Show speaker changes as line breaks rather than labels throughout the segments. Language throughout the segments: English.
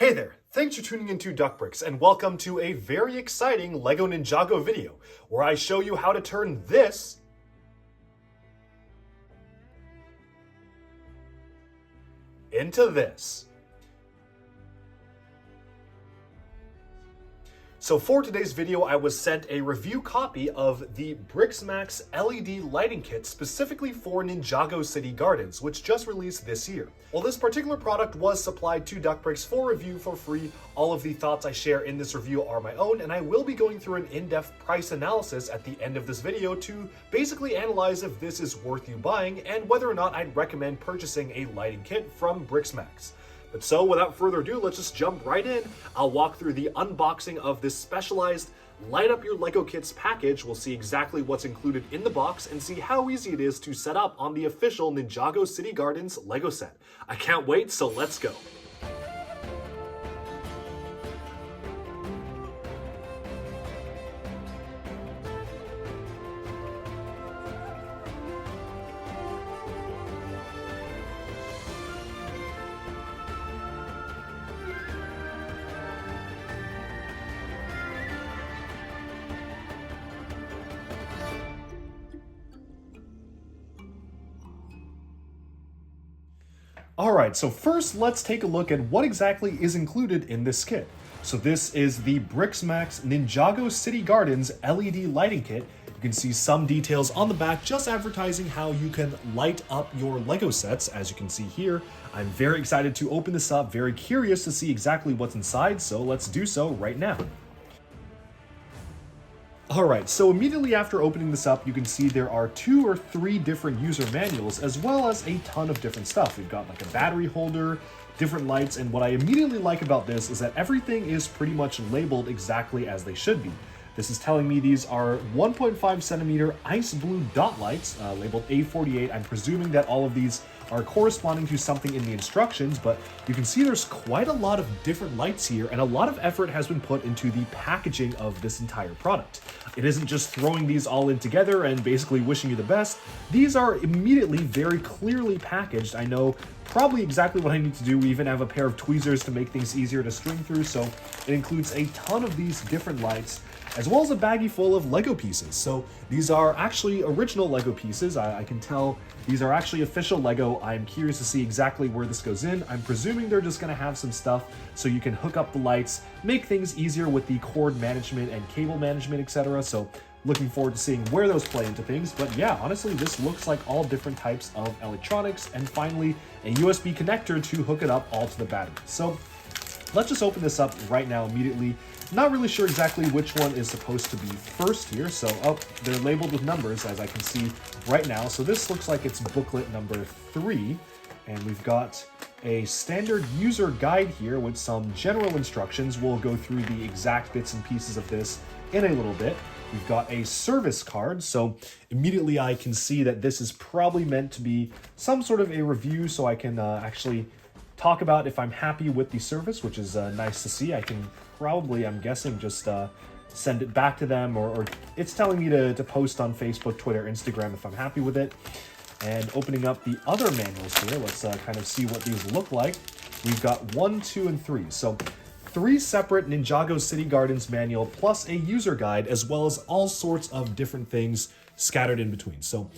Hey there, thanks for tuning into DuckBricks and welcome to a very exciting LEGO Ninjago video where I show you how to turn this into this. So for today's video, I was sent a review copy of the BricksMax LED lighting kit specifically for Ninjago City Gardens, which just released this year. While this particular product was supplied to DuckBricks for review for free, all of the thoughts I share in this review are my own, and I will be going through an in-depth price analysis at the end of this video to basically analyze if this is worth you buying and whether or not I'd recommend purchasing a lighting kit from BricksMax. But so, without further ado, let's just jump right in. I'll walk through the unboxing of this specialized Light Up Your LEGO Kits package. We'll see exactly what's included in the box and see how easy it is to set up on the official Ninjago City Gardens LEGO set. I can't wait, so let's go. Alright, so first let's take a look at what exactly is included in this kit. So this is the BricksMax Ninjago City Gardens LED lighting kit. You can see some details on the back just advertising how you can light up your LEGO sets, as you can see here. I'm very excited to open this up, very curious to see exactly what's inside, so let's do so right now. Alright, so immediately after opening this up, you can see there are 2 or 3 different user manuals, as well as a ton of different stuff. We've got like a battery holder, different lights, and what I immediately like about this is that everything is pretty much labeled exactly as they should be. This is telling me these are 1.5 centimeter ice blue dot lights, labeled A48. I'm presuming that all of these are corresponding to something in the instructions, but you can see there's quite a lot of different lights here, and a lot of effort has been put into the packaging of this entire product. It isn't just throwing these all in together and basically wishing you the best. These are immediately very clearly packaged. I know probably exactly what I need to do. We even have a pair of tweezers to make things easier to string through, so it includes a ton of these different lights, as well as a baggie full of LEGO pieces. So these are actually original LEGO pieces. I can tell these are actually official LEGO. I'm curious to see exactly where this goes in. I'm presuming they're just gonna have some stuff so you can hook up the lights, make things easier with the cord management and cable management, etc. So looking forward to seeing where those play into things. But yeah, honestly, this looks like all different types of electronics, and finally a USB connector to hook it up all to the battery. So let's just open this up right now immediately. Not really sure exactly which one is supposed to be first here, so they're labeled with numbers as I can see right now. So this looks like it's booklet number 3, and we've got a standard user guide here with some general instructions. We'll go through the exact bits and pieces of this in a little bit. We've got a service card, so immediately I can see that this is probably meant to be some sort of a review, so I can actually talk about if I'm happy with the service, which is nice to see. I can probably, I'm guessing, just send it back to them, or it's telling me to post on Facebook, Twitter, Instagram if I'm happy with it. And opening up the other manuals here, let's kind of see what these look like. We've got 1, 2, and 3. So 3 separate Ninjago City Gardens manual plus a user guide, as well as all sorts of different things scattered in between. So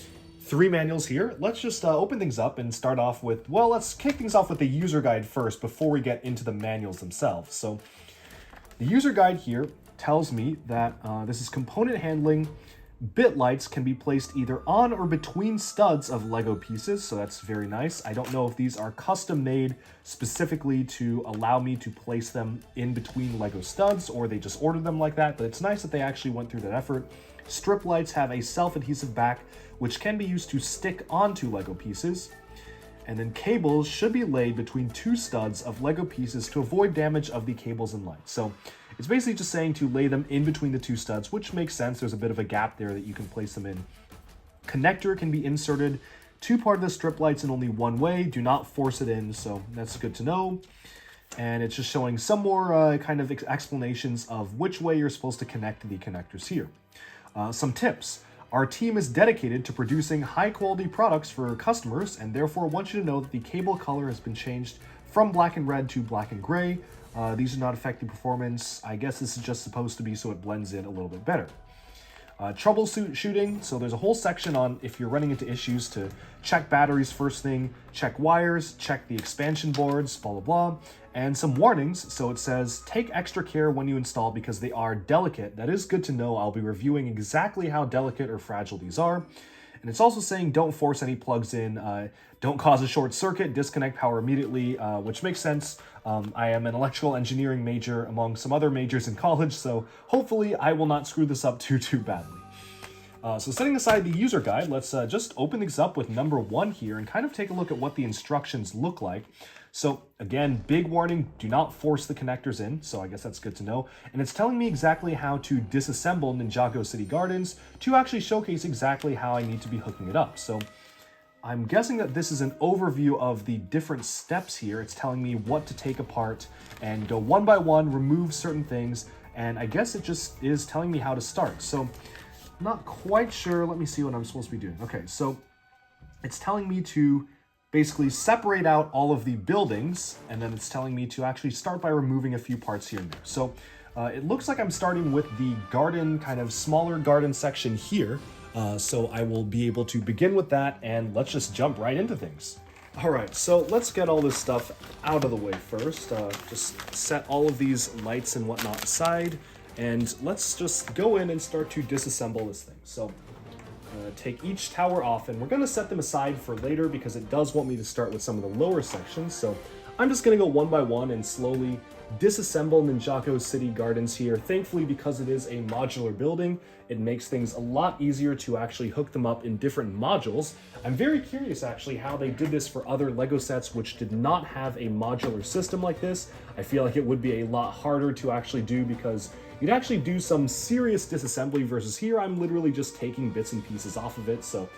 3 manuals here. Let's just open things up and start off with, well, let's kick things off with the user guide first before we get into the manuals themselves. So the user guide here tells me that this is component handling. Bit lights can be placed either on or between studs of LEGO pieces, so that's very nice. I don't know if these are custom made specifically to allow me to place them in between LEGO studs, or they just ordered them like that, but it's nice that they actually went through that effort. Strip lights have a self-adhesive back, which can be used to stick onto LEGO pieces. And then cables should be laid between 2 studs of LEGO pieces to avoid damage of the cables and lights. So it's basically just saying to lay them in between the 2 studs, which makes sense. There's a bit of a gap there that you can place them in. Connector can be inserted to part of the strip lights in only one way. Do not force it in, so that's good to know. And it's just showing some more kind of explanations of which way you're supposed to connect the connectors here. Some tips. Our team is dedicated to producing high-quality products for customers, and therefore want you to know that the cable color has been changed from black and red to black and gray. These do not affect the performance. I guess this is just supposed to be so it blends in a little bit better. Troubleshooting, so there's a whole section on if you're running into issues to check batteries first thing, check wires, check the expansion boards, blah, blah, blah, and some warnings. So it says, take extra care when you install because they are delicate. That is good to know. I'll be reviewing exactly how delicate or fragile these are. And it's also saying don't force any plugs in, don't cause a short circuit, disconnect power immediately, which makes sense. I am an electrical engineering major among some other majors in college, so hopefully I will not screw this up too badly. So setting aside the user guide, let's just open things up with number 1 here and kind of take a look at what the instructions look like. So again, big warning, do not force the connectors in, so I guess that's good to know. And it's telling me exactly how to disassemble Ninjago City Gardens to actually showcase exactly how I need to be hooking it up. So I'm guessing that this is an overview of the different steps here. It's telling me what to take apart and go one by one, remove certain things, and I guess it just is telling me how to start. So I'm not quite sure. Let me see what I'm supposed to be doing. Okay, so it's telling me to basically separate out all of the buildings, and then it's telling me to actually start by removing a few parts here and there. So it looks like I'm starting with the garden, kind of smaller garden section here. So I will be able to begin with that, and let's just jump right into things. All right, so let's get all this stuff out of the way first. Just set all of these lights and whatnot aside, and let's just go in and start to disassemble this thing. So take each tower off, and we're going to set them aside for later because it does want me to start with some of the lower sections. So I'm just going to go one by one and slowly disassemble Ninjago City Gardens here. Thankfully, because it is a modular building, it makes things a lot easier to actually hook them up in different modules. I'm very curious actually how they did this for other Lego sets which did not have a modular system like this. I feel like it would be a lot harder to actually do because you'd actually do some serious disassembly versus here I'm literally just taking bits and pieces off of it. So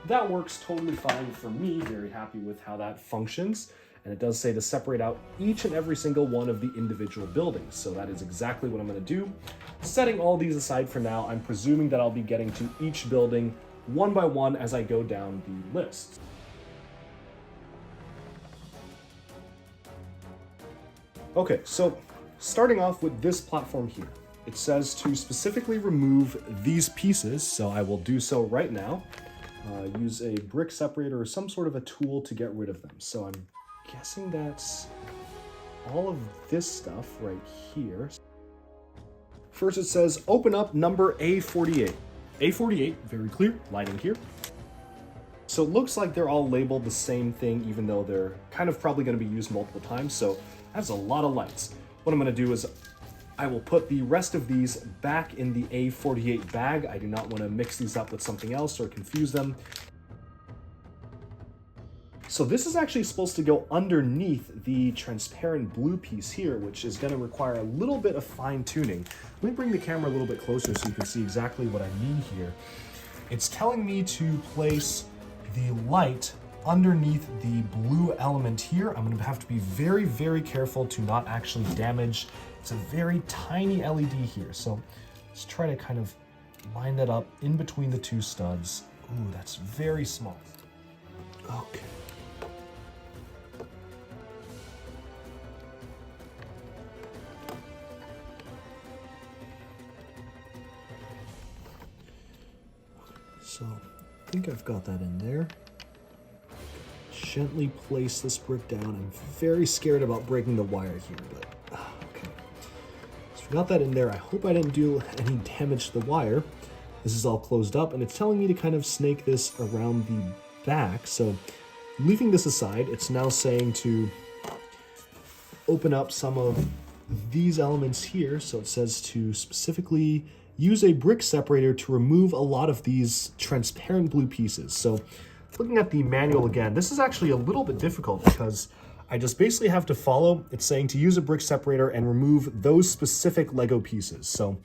that works totally fine for me. Very happy with how that functions. And it does say to separate out each and every single one of the individual buildings. So that is exactly what I'm going to do. Setting all these aside for now, I'm presuming that I'll be getting to each building one by one as I go down the list. Okay, so starting off with this platform here, it says to specifically remove these pieces. So I will do so right now. Use a brick separator or some sort of a tool to get rid of them. So I'm guessing that's all of this stuff right here. First it says open up number A48. A48, very clear, lighting here. So it looks like they're all labeled the same thing even though they're kind of probably going to be used multiple times, so that's a lot of lights. What I'm going to do is I will put the rest of these back in the A48 bag. I do not want to mix these up with something else or confuse them. So this is actually supposed to go underneath the transparent blue piece here, which is going to require a little bit of fine tuning. Let me bring the camera a little bit closer so you can see exactly what I mean here. It's telling me to place the light underneath the blue element here. I'm going to have to be very, very careful to not actually damage. It's a very tiny LED here. So let's try to kind of line that up in between the two studs. Ooh, that's very small. Okay. So I think I've got that in there. Gently place this brick down. I'm very scared about breaking the wire here, but okay. So we got that in there. I hope I didn't do any damage to the wire. This is all closed up, and it's telling me to kind of snake this around the back. So leaving this aside, it's now saying to open up some of these elements here. So it says to specifically use a brick separator to remove a lot of these transparent blue pieces. So looking at the manual again, this is actually a little bit difficult because I just basically have to follow. It's saying to use a brick separator and remove those specific Lego pieces. So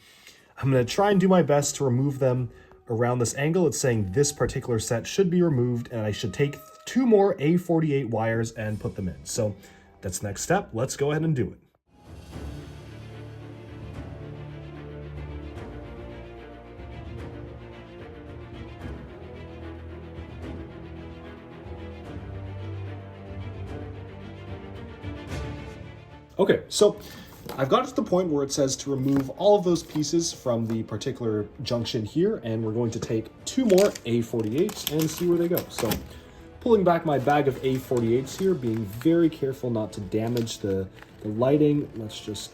I'm going to try and do my best to remove them around this angle. It's saying this particular set should be removed, and I should take 2 more A48 wires and put them in. So that's the next step. Let's go ahead and do it. Okay, so I've got to the point where it says to remove all of those pieces from the particular junction here, and we're going to take 2 more A48s and see where they go. So pulling back my bag of A48s here, being very careful not to damage the lighting. Let's just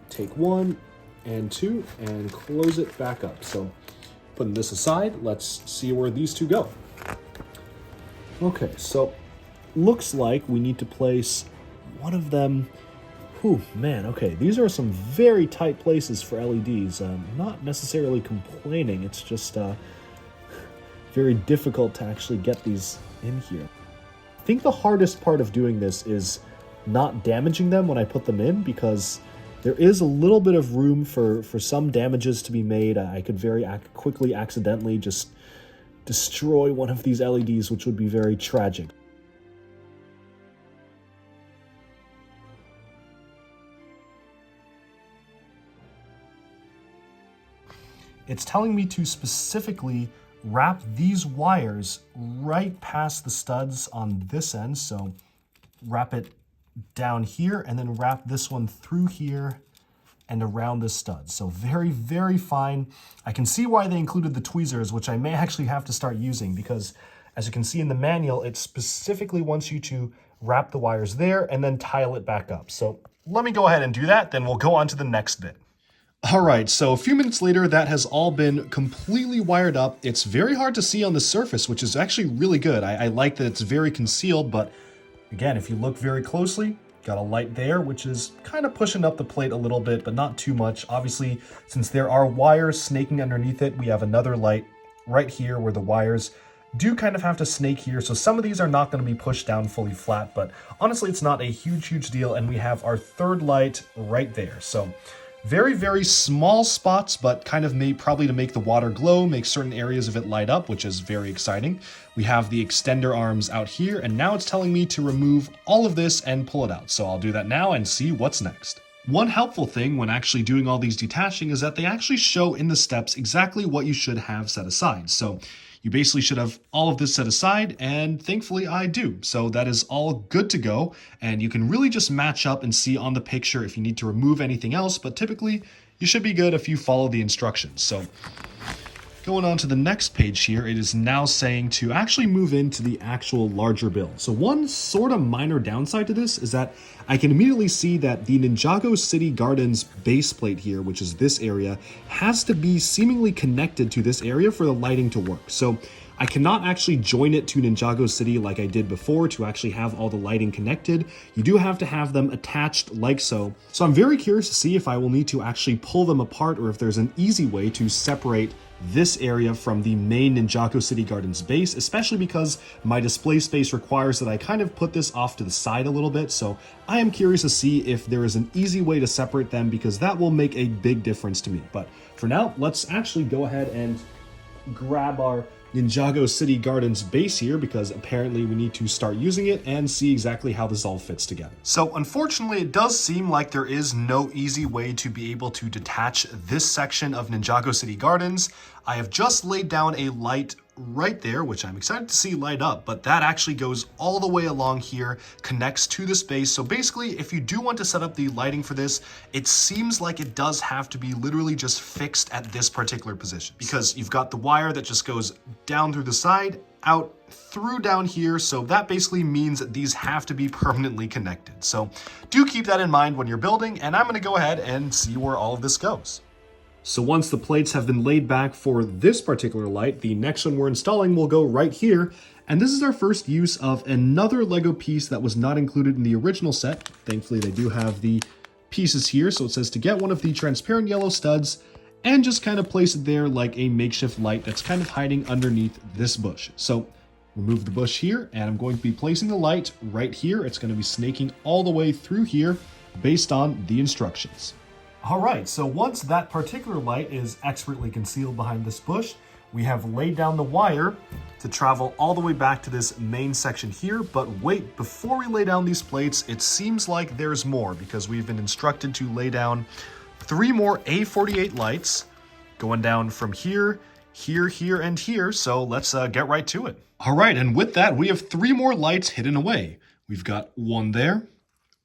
take 1 and 2 and close it back up. So putting this aside, let's see where these 2 go. Okay, so looks like we need to place one of them. Whew, man, okay, these are some very tight places for LEDs. Not necessarily complaining, it's just very difficult to actually get these in here. I think the hardest part of doing this is not damaging them when I put them in, because there is a little bit of room for some damages to be made. I could very quickly accidentally just destroy one of these LEDs, which would be very tragic. It's telling me to specifically wrap these wires right past the studs on this end. So wrap it down here and then wrap this one through here and around the stud. So very, very fine. I can see why they included the tweezers, which I may actually have to start using, because as you can see in the manual, it specifically wants you to wrap the wires there and then tile it back up. So let me go ahead and do that, then we'll go on to the next bit. All right, so a few minutes later, that has all been completely wired up. It's very hard to see on the surface, which is actually really good. I like that it's very concealed, but again, if you look very closely, got a light there, which is kind of pushing up the plate a little bit, but not too much. Obviously, since there are wires snaking underneath it, we have another light right here where the wires do kind of have to snake here. So some of these are not going to be pushed down fully flat, but honestly, it's not a huge deal. And we have our third light right there. So very, very small spots, but kind of made probably to make the water glow, make certain areas of it light up, which is very exciting. We have the extender arms out here, and now it's telling me to remove all of this and pull it out. So I'll do that now and see what's next. One helpful thing when actually doing all these detaching is that they actually show in the steps exactly what you should have set aside. So you basically should have all of this set aside, and thankfully I do. So that is all good to go, and you can really just match up and see on the picture if you need to remove anything else, but typically you should be good if you follow the instructions. So going on to the next page here, it is now saying to actually move into the actual larger build. So one sort of minor downside to this is that I can immediately see that the Ninjago City Gardens base plate here, which is this area, has to be seemingly connected to this area for the lighting to work. So I cannot actually join it to Ninjago City like I did before to actually have all the lighting connected. You do have to have them attached like so. So I'm very curious to see if I will need to actually pull them apart or if there's an easy way to separate this area from the main Ninjago City Gardens base, especially because my display space requires that I kind of put this off to the side a little bit. So I am curious to see if there is an easy way to separate them, because that will make a big difference to me. But for now, let's actually go ahead and grab our Ninjago City Gardens base here, because apparently we need to start using it and see exactly how this all fits together. So unfortunately, it does seem like there is no easy way to be able to detach this section of Ninjago City Gardens. I have just laid down a light right there, which I'm excited to see light up, but that actually goes all the way along here, connects to this base. So basically, if you do want to set up the lighting for this, it seems like it does have to be literally just fixed at this particular position, because you've got the wire that just goes down through the side, out through down here. So that basically means that these have to be permanently connected. So do keep that in mind when you're building, and I'm going to go ahead and see where all of this goes. So once the plates have been laid back for this particular light, the next one we're installing will go right here. And this is our first use of another Lego piece that was not included in the original set. Thankfully, they do have the pieces here. So it says to get one of the transparent yellow studs and just kind of place it there like a makeshift light that's kind of hiding underneath this bush. So remove the bush here, and I'm going to be placing the light right here. It's going to be snaking all the way through here based on the instructions. All right, so once that particular light is expertly concealed behind this bush, we have laid down the wire to travel all the way back to this main section here. But wait, before we lay down these plates, it seems like there's more, because we've been instructed to lay down 3 more A48 lights going down from here, here, and here. So let's get right to it. All right, and with that, we have 3 more lights hidden away. We've got 1 there,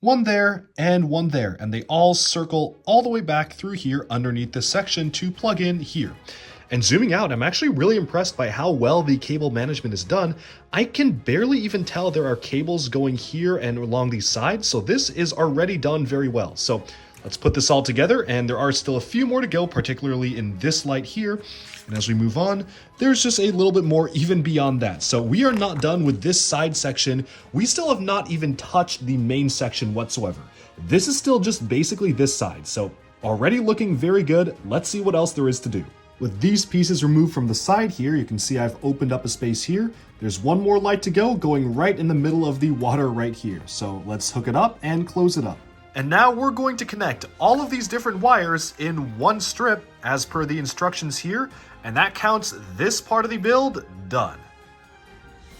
one there, and one there, and they all circle all the way back through here underneath the section to plug in here. And zooming out, I'm actually really impressed by how well the cable management is done. I can barely even tell there are cables going here and along these sides, so this is already done very well. So let's put this all together, and there are still a few more to go, particularly in this light here. And as we move on, there's just a little bit more even beyond that. So we are not done with this side section. We still have not even touched the main section whatsoever. This is still just basically this side. So already looking very good. Let's see what else there is to do. With these pieces removed from the side here, you can see I've opened up a space here. There's one more light to go, going right in the middle of the water right here. So let's hook it up and close it up. And now we're going to connect all of these different wires in one strip as per the instructions here, and that counts this part of the build done.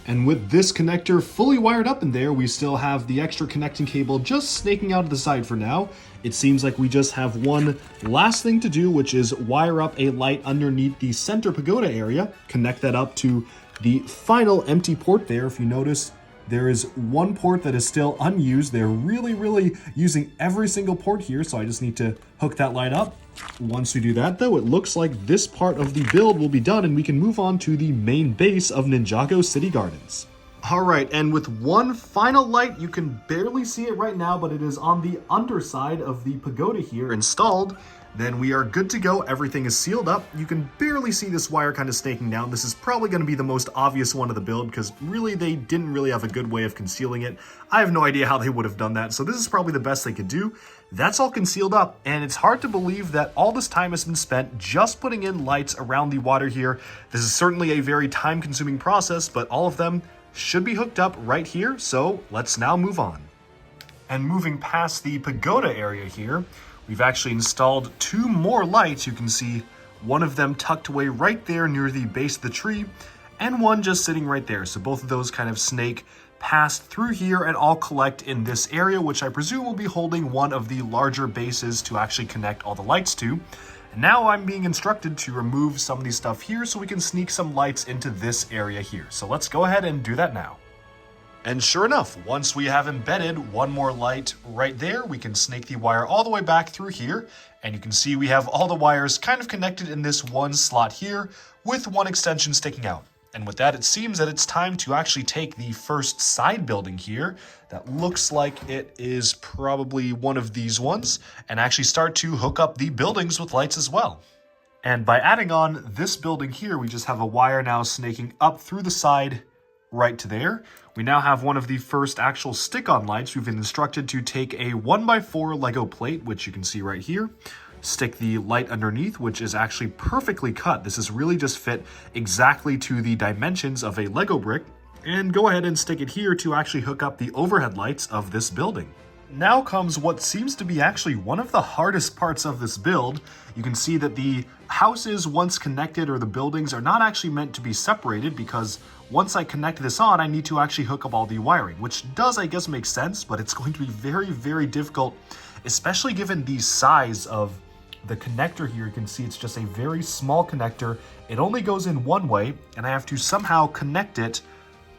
And with this connector fully wired up in there, we still have the extra connecting cable just snaking out of the side for now. It seems like we just have one last thing to do, which is wire up a light underneath the center pagoda area, connect that up to the final empty port there. If you notice, there is one port that is still unused. They're really using every single port here, so I just need to hook that light up. Once we do that, though, it looks like this part of the build will be done, and we can move on to the main base of Ninjago City Gardens. All right, and with one final light, you can barely see it right now, but it is on the underside of the pagoda here installed. Then we are good to go. Everything is sealed up. You can barely see this wire kind of snaking down. This is probably going to be the most obvious one of the build because really they didn't really have a good way of concealing it. I have no idea how they would have done that, so this is probably the best they could do. That's all concealed up, and it's hard to believe that all this time has been spent just putting in lights around the water here. This is certainly a very time-consuming process, but all of them should be hooked up right here, so let's now move on. And moving past the pagoda area here, we've actually installed two more lights. You can see one of them tucked away right there near the base of the tree, and one just sitting right there. So both of those kind of snake past through here and all collect in this area, which I presume will be holding one of the larger bases to actually connect all the lights to. And now I'm being instructed to remove some of these stuff here so we can sneak some lights into this area here. So let's go ahead and do that now. And sure enough, once we have embedded one more light right there, we can snake the wire all the way back through here. And you can see we have all the wires kind of connected in this one slot here with one extension sticking out. And with that, it seems that it's time to actually take the first side building here that looks like it is probably one of these ones and actually start to hook up the buildings with lights as well. And by adding on this building here, we just have a wire now snaking up through the side right to there. We now have one of the first actual stick-on lights. We've been instructed to take a 1x4 Lego plate, which you can see right here, stick the light underneath, which is actually perfectly cut. This is really just fit exactly to the dimensions of a Lego brick, and go ahead and stick it here to actually hook up the overhead lights of this building. Now comes what seems to be actually one of the hardest parts of this build. You can see that the houses, once connected, or the buildings are not actually meant to be separated, because once I connect this on, I need to actually hook up all the wiring, which does, I guess, make sense, but it's going to be very difficult, especially given the size of the connector here. You can see it's just a very small connector. It only goes in one way, and I have to somehow connect it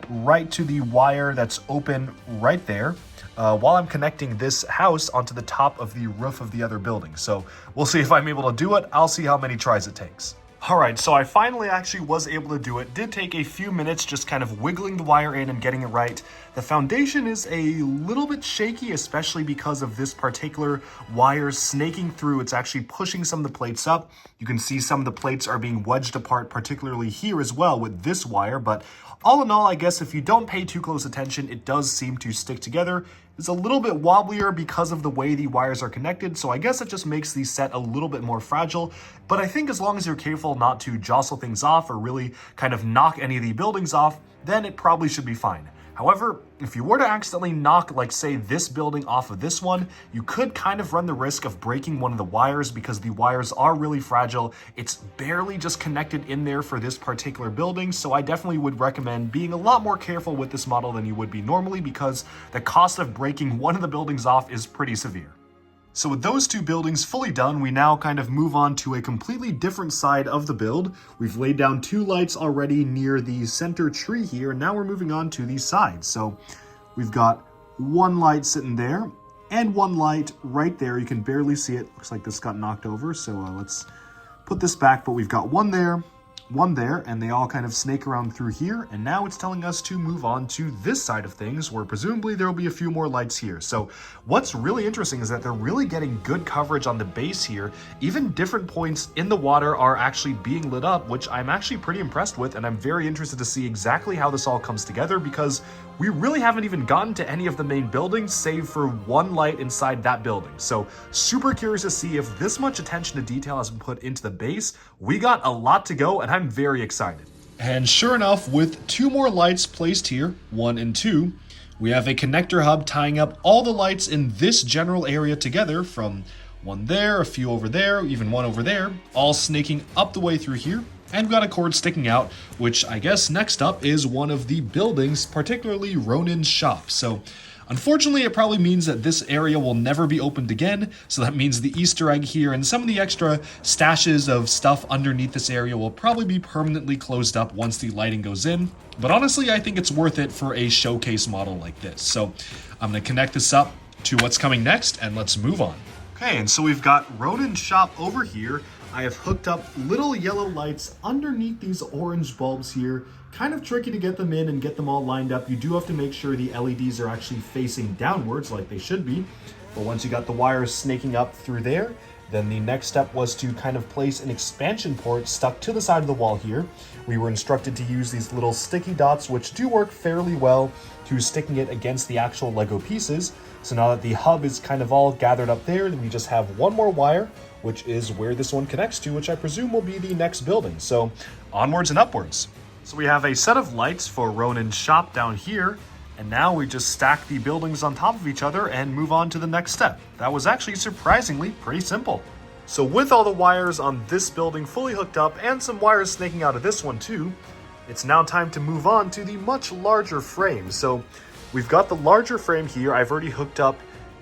right to the wire that's open right there while I'm connecting this house onto the top of the roof of the other building. So we'll see if I'm able to do it. I'll see how many tries it takes. All right, so I finally actually was able to do it. Did take a few minutes just kind of wiggling the wire in and getting it right. The foundation is a little bit shaky, especially because of this particular wire snaking through. It's actually pushing some of the plates up. You can see some of the plates are being wedged apart, particularly here as well with this wire. But all in all, I guess if you don't pay too close attention, it does seem to stick together. It's a little bit wobblier because of the way the wires are connected, so I guess it just makes the set a little bit more fragile. But I think as long as you're careful not to jostle things off or really kind of knock any of the buildings off, then it probably should be fine. However, if you were to accidentally knock, like say this building off of this one, you could kind of run the risk of breaking one of the wires because the wires are really fragile. It's barely just connected in there for this particular building, so I definitely would recommend being a lot more careful with this model than you would be normally because the cost of breaking one of the buildings off is pretty severe. So with those two buildings fully done, we now kind of move on to a completely different side of the build. We've laid down two lights already near the center tree here, and now we're moving on to these sides. So we've got one light sitting there, and one light right there. You can barely see it. Looks like this got knocked over, so let's put this back, but we've got one there, and they all kind of snake around through here, and now it's telling us to move on to this side of things, where presumably there will be a few more lights here. So what's really interesting is that they're really getting good coverage on the base here. Even different points in the water are actually being lit up, which I'm actually pretty impressed with, and I'm very interested to see exactly how this all comes together, because we really haven't even gotten to any of the main buildings, save for one light inside that building. So super curious to see if this much attention to detail has been put into the base. We got a lot to go, and I'm very excited. And sure enough, with two more lights placed here, 1 and 2, we have a connector hub tying up all the lights in this general area together, from one there, a few over there, even one over there, all snaking up the way through here. And we've got a cord sticking out, which I guess next up is one of the buildings, particularly Ronin's shop. So unfortunately, it probably means that this area will never be opened again. So that means the Easter egg here and some of the extra stashes of stuff underneath this area will probably be permanently closed up once the lighting goes in. But honestly, I think it's worth it for a showcase model like this. So I'm going to connect this up to what's coming next, and let's move on. Okay, and so we've got Ronin's shop over here. I have hooked up little yellow lights underneath these orange bulbs here. Kind of tricky to get them in and get them all lined up. You do have to make sure the LEDs are actually facing downwards like they should be. But once you got the wires snaking up through there, then the next step was to kind of place an expansion port stuck to the side of the wall here. We were instructed to use these little sticky dots, which do work fairly well, to sticking it against the actual Lego pieces. So now that the hub is kind of all gathered up there, then we just have one more wire, which is where this one connects to, which I presume will be the next building. So onwards and upwards. So we have a set of lights for Ronin's shop down here, and now we just stack the buildings on top of each other and move on to the next step. That was actually surprisingly pretty simple. So with all the wires on this building fully hooked up and some wires snaking out of this one too, it's now time to move on to the much larger frame. So we've got the larger frame here. I've already hooked up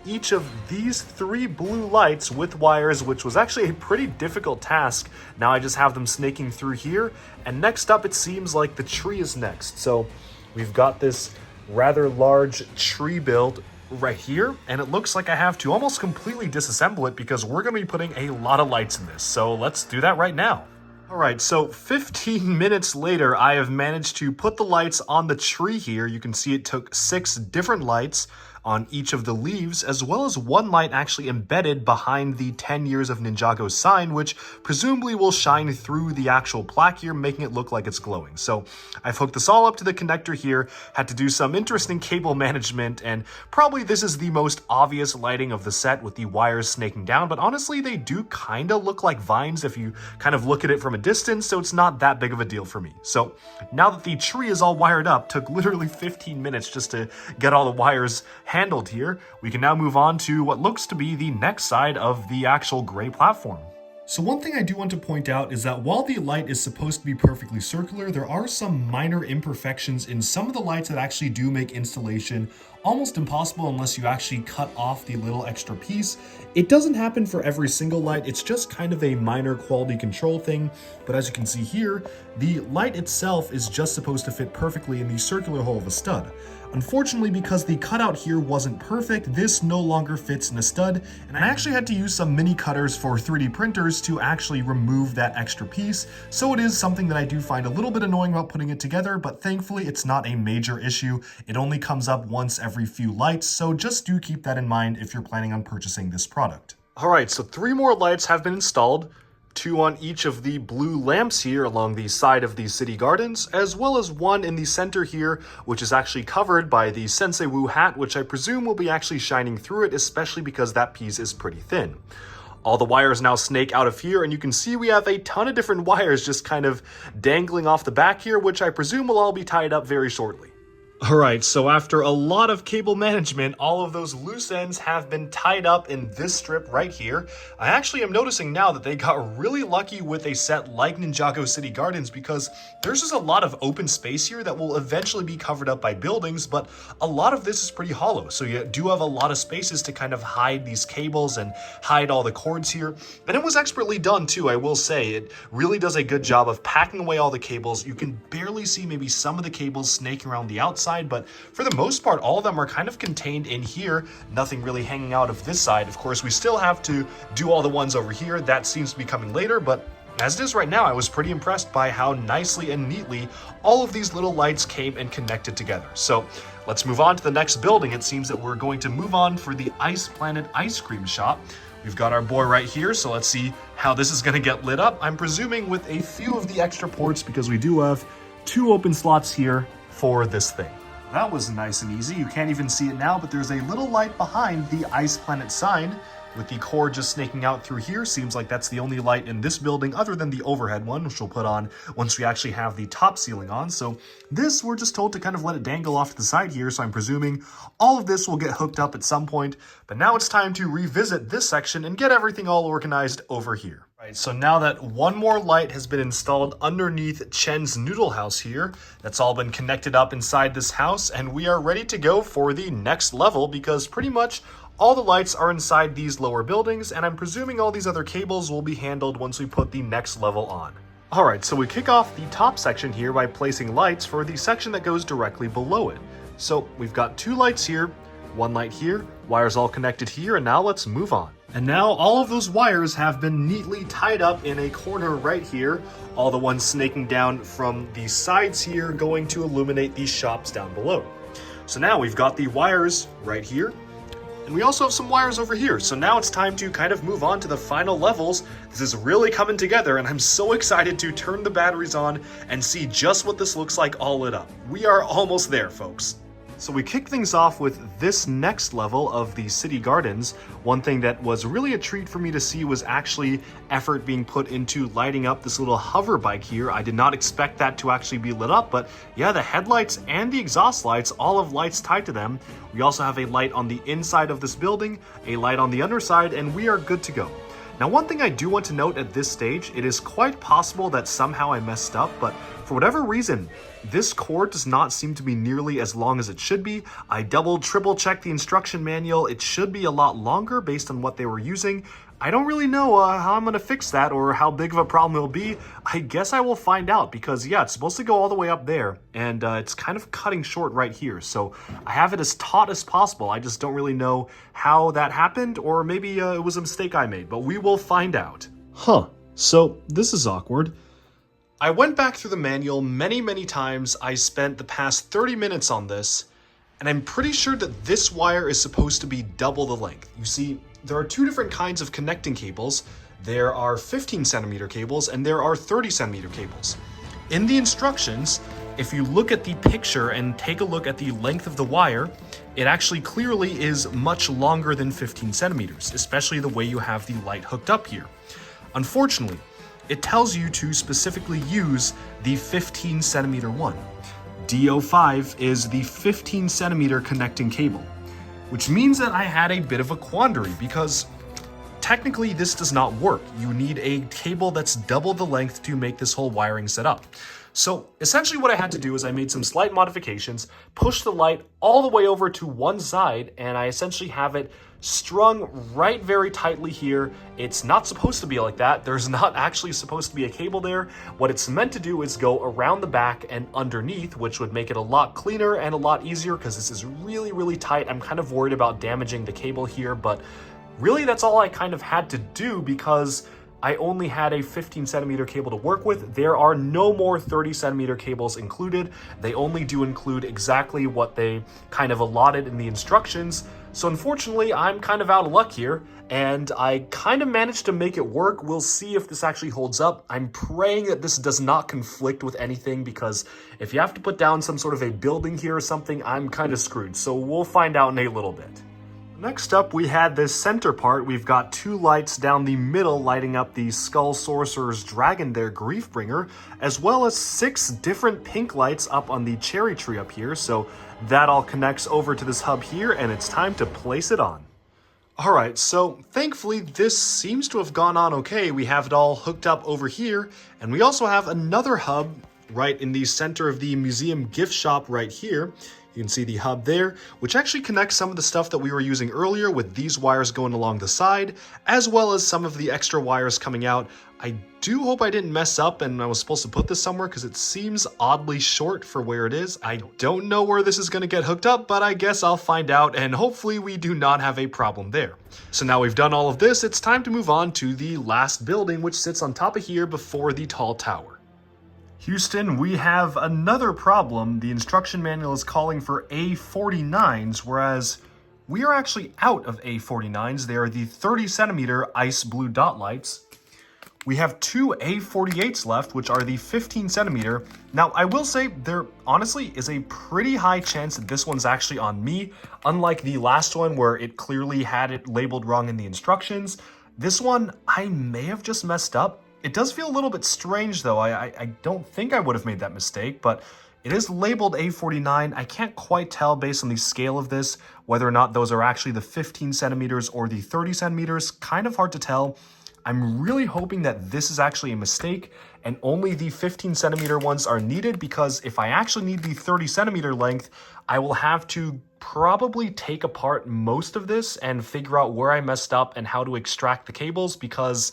each of these 3 blue lights with wires, which was actually a pretty difficult task. Now I just have them snaking through here, and next up it seems like the tree is next. So we've got this rather large tree build right here, and it looks like I have to almost completely disassemble it because we're going to be putting a lot of lights in this. So let's do that right now. All right, so 15 minutes later, I have managed to put the lights on the tree here. You can see it took 6 different lights on each of the leaves, as well as one light actually embedded behind the 10 Years of Ninjago sign, which presumably will shine through the actual plaque here, making it look like it's glowing. So I've hooked this all up to the connector here, had to do some interesting cable management, and probably this is the most obvious lighting of the set with the wires snaking down, but honestly, they do kind of look like vines if you kind of look at it from a distance, so it's not that big of a deal for me. So now that the tree is all wired up, took literally 15 minutes just to get all the wires handled here, we can now move on to what looks to be the next side of the actual gray platform. So one thing I do want to point out is that while the light is supposed to be perfectly circular, there are some minor imperfections in some of the lights that actually do make installation almost impossible unless you actually cut off the little extra piece. It doesn't happen for every single light, it's just kind of a minor quality control thing, but as you can see here, the light itself is just supposed to fit perfectly in the circular hole of a stud. Unfortunately, because the cutout here wasn't perfect, this no longer fits in a stud, and I actually had to use some mini cutters for 3D printers to actually remove that extra piece, so it is something that I do find a little bit annoying about putting it together, but thankfully it's not a major issue. It only comes up once every few lights, so just do keep that in mind if you're planning on purchasing this product. Alright, so 3 more lights have been installed. 2 on each of the blue lamps here along the side of the city gardens, as well as 1 in the center here, which is actually covered by the Sensei Wu hat, which I presume will be actually shining through it, especially because that piece is pretty thin. All the wires now snake out of here, and you can see we have a ton of different wires just kind of dangling off the back here, which I presume will all be tied up very shortly. Alright, so after a lot of cable management, all of those loose ends have been tied up in this strip right here. I actually am noticing now that they got really lucky with a set like Ninjago City Gardens because there's just a lot of open space here that will eventually be covered up by buildings, but a lot of this is pretty hollow, so you do have a lot of spaces to kind of hide these cables and hide all the cords here. And it was expertly done too, I will say. It really does a good job of packing away all the cables. You can barely see maybe some of the cables snaking around the outside, side, but for the most part, all of them are kind of contained in here. Nothing really hanging out of this side. Of course, we still have to do all the ones over here. That seems to be coming later, but as it is right now, I was pretty impressed by how nicely and neatly all of these little lights came and connected together. So let's move on to the next building. It seems that we're going to move on for the Ice Planet ice cream shop. We've got our boy right here, so let's see how this is going to get lit up. I'm presuming with a few of the extra ports because we do have 2 open slots here for this thing. That was nice and easy. You can't even see it now, but there's a little light behind the Ice Planet sign with the cord just snaking out through here. Seems like that's the only light in this building other than the overhead one, which we'll put on once we actually have the top ceiling on. So this, we're just told to kind of let it dangle off to the side here. So I'm presuming all of this will get hooked up at some point. But now it's time to revisit this section and get everything all organized over here. Right, so now that one more light has been installed underneath Chen's noodle house here, that's all been connected up inside this house, and we are ready to go for the next level because pretty much all the lights are inside these lower buildings, and I'm presuming all these other cables will be handled once we put the next level on. Alright, so we kick off the top section here by placing lights for the section that goes directly below it. So we've got 2 lights here, 1 light here, wires all connected here, and now let's move on. And now all of those wires have been neatly tied up in a corner right here, all the ones snaking down from the sides here going to illuminate these shops down below. So now we've got the wires right here, and we also have some wires over here. So now it's time to kind of move on to the final levels. This is really coming together, and I'm so excited to turn the batteries on and see just what this looks like all lit up. We are almost there, folks. So we kick things off with this next level of the City Gardens. One thing that was really a treat for me to see was actually effort being put into lighting up this little hover bike here. I did not expect that to actually be lit up, but yeah, the headlights and the exhaust lights, all have lights tied to them. We also have a light on the inside of this building, a light on the underside, and we are good to go. Now, one thing I do want to note at this stage, it is quite possible that somehow I messed up, but for whatever reason, this cord does not seem to be nearly as long as it should be. I triple checked the instruction manual. It should be a lot longer based on what they were using. I don't really know how I'm going to fix that or how big of a problem it'll be. I guess I will find out because, yeah, it's supposed to go all the way up there, and it's kind of cutting short right here. So I have it as taut as possible. I just don't really know how that happened, or maybe it was a mistake I made, but we will find out. So this is awkward. I went back through the manual many times. I spent the past 30 minutes on this, and I'm pretty sure that this wire is supposed to be double the length. You see, there are 2 different kinds of connecting cables. There are 15 centimeter cables and there are 30 centimeter cables. In the instructions, if you look at the picture and take a look at the length of the wire, it actually clearly is much longer than 15 centimeters, especially the way you have the light hooked up here. Unfortunately, it tells you to specifically use the 15 centimeter one. DO5 is the 15 centimeter connecting cable, which means that I had a bit of a quandary because technically this does not work. You need a cable that's double the length to make this whole wiring set up. So essentially what I had to do is I made some slight modifications, pushed the light all the way over to one side, and I essentially have it strung right very tightly here. It's not supposed to be like that. There's not actually supposed to be a cable there. What it's meant to do is go around the back and underneath, which would make it a lot cleaner and a lot easier because this is really tight. I'm kind of worried about damaging the cable here, but really that's all I kind of had to do because I only had a 15 centimeter cable to work with. There are no more 30 centimeter cables included. They only do include exactly what they kind of allotted in the instructions. So unfortunately, I'm kind of out of luck here, and I kind of managed to make it work. We'll see if this actually holds up. I'm praying that this does not conflict with anything, because if you have to put down some sort of a building here or something, I'm kind of screwed. So we'll find out in a little bit. Next up, we had this center part. We've got 2 lights down the middle lighting up the Skull Sorcerer's Dragon, their Griefbringer, as well as 6 different pink lights up on the cherry tree up here. So that all connects over to this hub here, and it's time to place it on. All right, so thankfully this seems to have gone on okay. We have it all hooked up over here, and we also have another hub right in the center of the museum gift shop right here. You can see the hub there, which actually connects some of the stuff that we were using earlier with these wires going along the side, as well as some of the extra wires coming out. I do hope I didn't mess up and I was supposed to put this somewhere because it seems oddly short for where it is. I don't know where this is going to get hooked up, but I guess I'll find out, and hopefully we do not have a problem there. So now we've done all of this, it's time to move on to the last building, which sits on top of here before the tall tower. Houston, we have another problem. The instruction manual is calling for A49s, whereas we are actually out of A49s. They are the 30 centimeter ice blue dot lights. We have two A48s left, which are the 15 centimeter. Now, I will say there honestly is a pretty high chance that this one's actually on me. Unlike the last one where it clearly had it labeled wrong in the instructions, this one I may have just messed up. It does feel a little bit strange though. I don't think I would have made that mistake, but it is labeled A49. I can't quite tell based on the scale of this whether or not those are actually the 15 centimeters or the 30 centimeters. Kind of hard to tell. I'm really hoping that this is actually a mistake and only the 15 centimeter ones are needed, because if I actually need the 30 centimeter length, I will have to probably take apart most of this and figure out where I messed up and how to extract the cables, because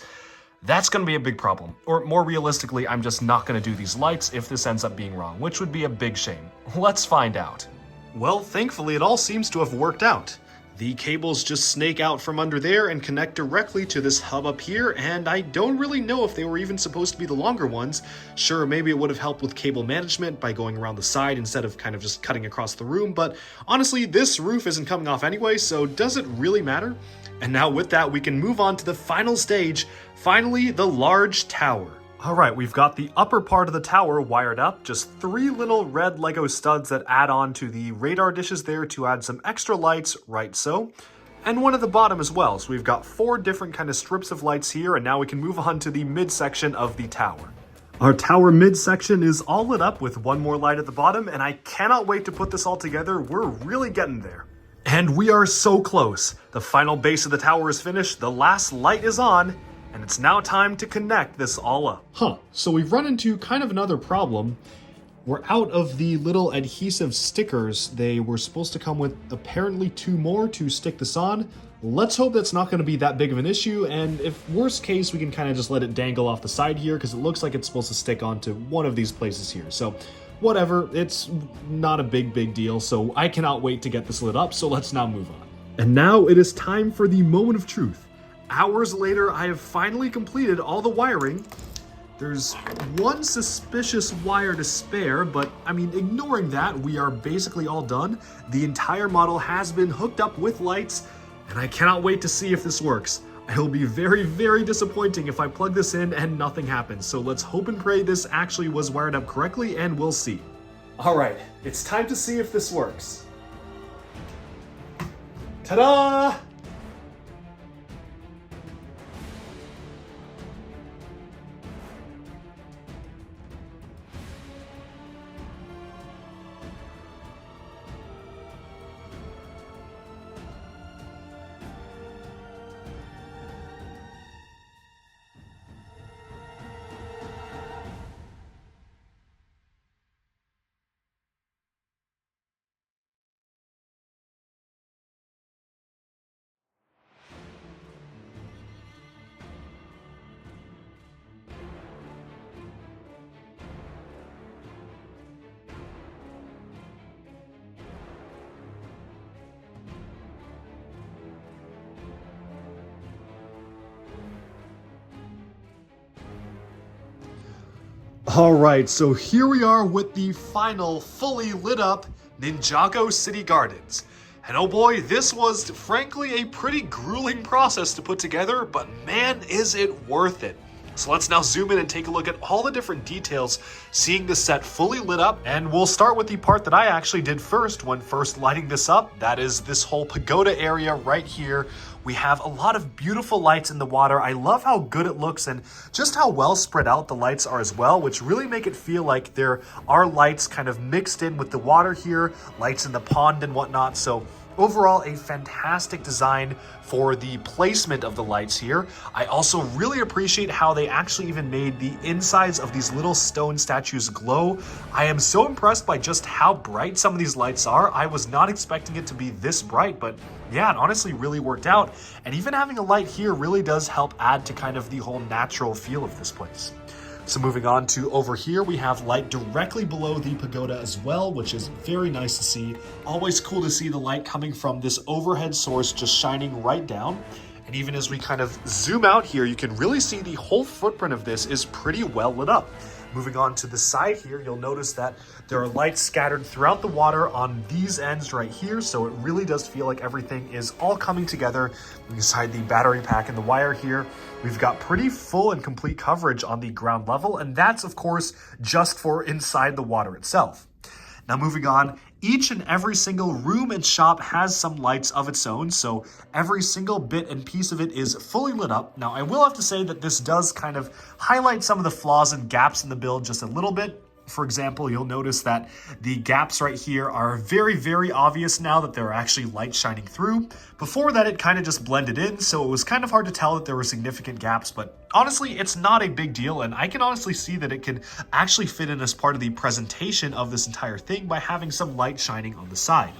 that's going to be a big problem. Or more realistically, I'm just not going to do these lights if this ends up being wrong, which would be a big shame. Let's find out. Well, thankfully it all seems to have worked out. The cables just snake out from under there and connect directly to this hub up here, and I don't really know if they were even supposed to be the longer ones. Sure, maybe it would have helped with cable management by going around the side instead of kind of just cutting across the room, but honestly, this roof isn't coming off anyway, so does it really matter? And now with that, we can move on to the final stage, finally the large tower. Alright, we've got the upper part of the tower wired up, just 3 little red Lego studs that add on to the radar dishes there to add some extra lights, right so. And one at the bottom as well, so we've got 4 different kind of strips of lights here, and now we can move on to the midsection of the tower. Our tower midsection is all lit up with one more light at the bottom, and I cannot wait to put this all together. We're really getting there. And we are so close. The final base of the tower is finished, the last light is on, and it's now time to connect this all up. So we've run into kind of another problem. We're out of the little adhesive stickers. They were supposed to come with apparently 2 more to stick this on. Let's hope that's not going to be that big of an issue, and if worst case, we can kind of just let it dangle off the side here, because it looks like it's supposed to stick onto one of these places here. So whatever, it's not a big deal, so I cannot wait to get this lit up, so let's now move on. And now it is time for the moment of truth. Hours later, I have finally completed all the wiring. There's one suspicious wire to spare, but I mean, ignoring that, we are basically all done. The entire model has been hooked up with lights, and I cannot wait to see if this works. It'll be very disappointing if I plug this in and nothing happens. So let's hope and pray this actually was wired up correctly, and we'll see. All right, it's time to see if this works. Ta-da! Alright, so here we are with the final fully lit up Ninjago City Gardens. And oh boy, this was frankly a pretty grueling process to put together, but man is it worth it. So let's now zoom in and take a look at all the different details, seeing the set fully lit up. And we'll start with the part that I actually did first when first lighting this up. That is this whole pagoda area right here. We have a lot of beautiful lights in the water. I love how good it looks and just how well spread out the lights are as well, which really make it feel like there are lights kind of mixed in with the water here, lights in the pond and whatnot. So Overall, a fantastic design for the placement of the lights here. I also really appreciate how they actually even made the insides of these little stone statues glow. I am so impressed by just how bright some of these lights are. I was not expecting it to be this bright, but yeah, it honestly really worked out. And even having a light here really does help add to kind of the whole natural feel of this place. So moving on to over here, we have light directly below the pagoda as well, which is very nice to see. Always cool to see the light coming from this overhead source just shining right down. And even as we kind of zoom out here, you can really see the whole footprint of this is pretty well lit up. Moving on to the side here, you'll notice that there are lights scattered throughout the water on these ends right here, so it really does feel like everything is all coming together. Inside the battery pack and the wire here, we've got pretty full and complete coverage on the ground level, and that's of course just for inside the water itself. Now moving on, each and every single room and shop has some lights of its own, so every single bit and piece of it is fully lit up. Now I will have to say that this does kind of highlight some of the flaws and gaps in the build just a little bit. For example, you'll notice that the gaps right here are very, very obvious now that there are actually lights shining through. Before that, it kind of just blended in, so it was kind of hard to tell that there were significant gaps, but honestly, it's not a big deal, and I can honestly see that it can actually fit in as part of the presentation of this entire thing by having some light shining on the side.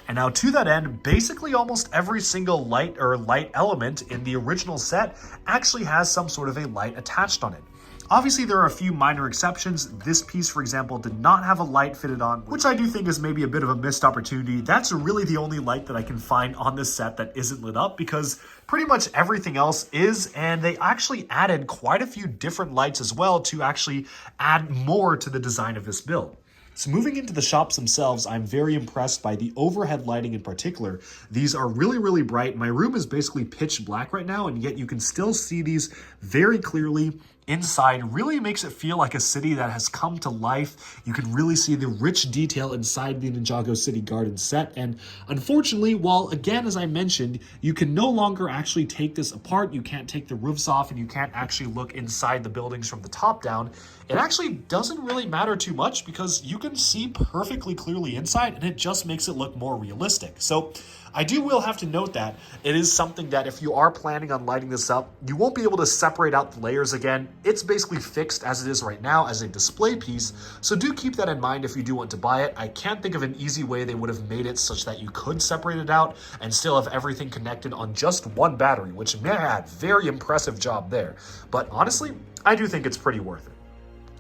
And now to that end, basically almost every single light or light element in the original set actually has some sort of a light attached on it. Obviously, there are a few minor exceptions. This piece, for example, did not have a light fitted on, which I do think is maybe a bit of a missed opportunity. That's really the only light that I can find on this set that isn't lit up, because pretty much everything else is, and they actually added quite a few different lights as well to actually add more to the design of this build. So moving into the shops themselves, I'm very impressed by the overhead lighting in particular. These are really, really bright. My room is basically pitch black right now, and yet you can still see these very clearly. Inside really makes it feel like a city that has come to life. You can really see the rich detail inside the Ninjago City Gardens set. And unfortunately, while again, as I mentioned, you can no longer actually take this apart, you can't take the roofs off, and you can't actually look inside the buildings from the top down, it actually doesn't really matter too much because you can see perfectly clearly inside, and it just makes it look more realistic. So I will have to note that it is something that if you are planning on lighting this up, you won't be able to separate out the layers again. It's basically fixed as it is right now as a display piece, so do keep that in mind if you do want to buy it. I can't think of an easy way they would have made it such that you could separate it out and still have everything connected on just one battery, which man, very impressive job there. But honestly, I do think it's pretty worth it.